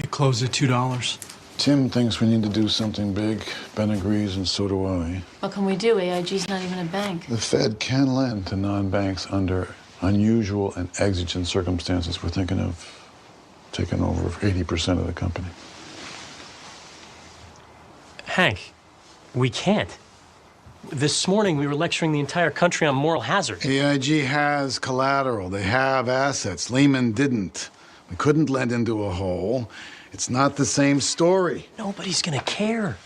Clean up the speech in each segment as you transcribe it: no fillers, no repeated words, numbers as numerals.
It closed at $2. Tim thinks we need to do something big. Ben agrees, and so do I. What can we do? AIG's not even a bank. The Fed can lend to non-banks under unusual and exigent circumstances. We're thinking of taking over 80% of the company. Hank, we can't. This morning, we were lecturing the entire country on moral hazard. AIG has collateral. They have assets. Lehman didn't. We couldn't lend into a hole. It's not the same story. Nobody's gonna care.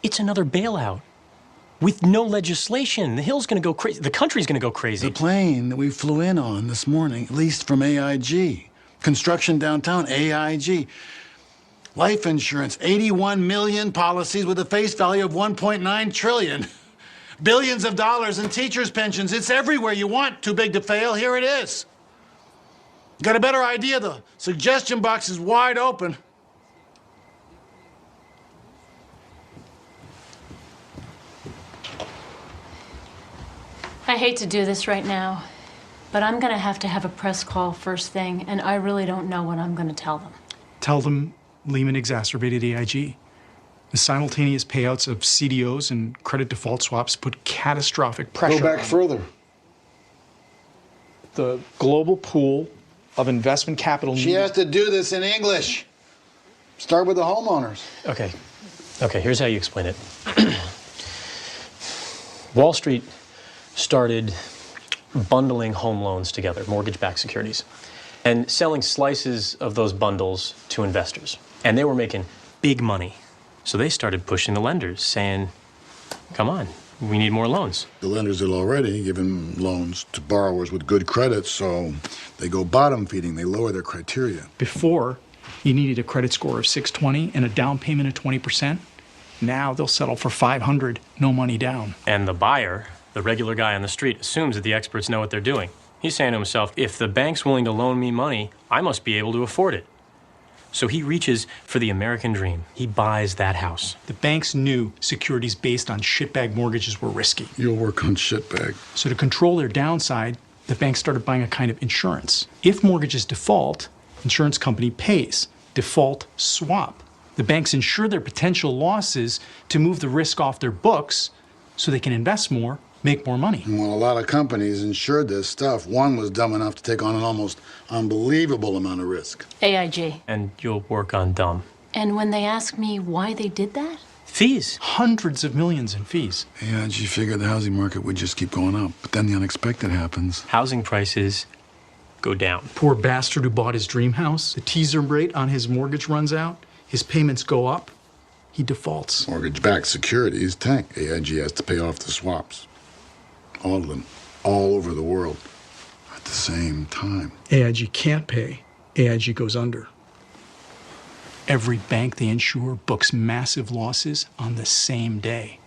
It's another bailout. With no legislation, the hill's gonna go crazy. The country's gonna go crazy. The plane that we flew in on this morning, at least from AIG. Construction downtown, AIG. Life insurance, 81 million policies with a face value of 1.9 trillion. Billions of dollars in teachers' pensions. It's everywhere you want. Too big to fail. Here it is. Got a better idea? The suggestion box is wide open. I hate to do this right now, but I'm gonna have to have a press call first thing, and I really don't know what I'm gonna tell them. Tell them Lehman exacerbated AIG. The simultaneous payouts of CDOs and credit default swaps put catastrophic pressure. Go back further. The global pool of investment capital. She has to do this in English. Start with the homeowners. Okay, here's how you explain it. Wall Street started bundling home loans together, mortgage-backed securities, and selling slices of those bundles to investors. And they were making big money. So they started pushing the lenders, saying, come on, we need more loans. The lenders had already given loans to borrowers with good credit, so they go bottom feeding. They lower their criteria. Before, you needed a credit score of 620 and a down payment of 20%. Now they'll settle for 500, no money down. And the buyer, the regular guy on the street, assumes that the experts know what they're doing. He's saying to himself, if the bank's willing to loan me money, I must be able to afford it. So he reaches for the American dream. He buys that house. The banks knew securities based on shitbag mortgages were risky. You'll work on shitbag. So to control their downside, the banks started buying a kind of insurance. If mortgages default, insurance company pays. Default swap. The banks insure their potential losses to move the risk off their books so they can invest more, make more money. Well, a lot of companies insured this stuff. One was dumb enough to take on an almost unbelievable amount of risk. AIG. And you'll work on dumb. And when they ask me why they did that? Fees. Hundreds of millions in fees. AIG figured the housing market would just keep going up. But then the unexpected happens. Housing prices go down. Poor bastard who bought his dream house, the teaser rate on his mortgage runs out, his payments go up, he defaults. Mortgage-backed securities tank. AIG has to pay off the swaps. All of them. All over the world. At the same time. AIG can't pay. AIG goes under. Every bank they insure books massive losses on the same day.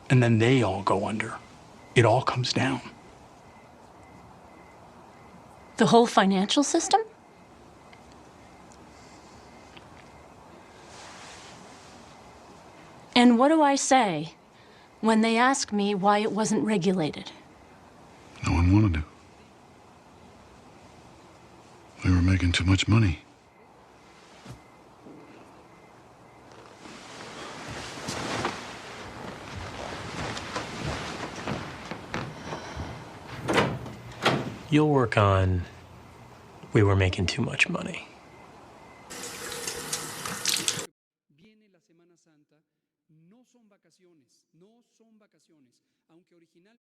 And then they all go under. It all comes down. The whole financial system? And what do I say when they ask me why it wasn't regulated? No one wanted to. We were making too much money. You'll work on we were making too much money. Viene la Semana Santa, no son vacaciones, aunque original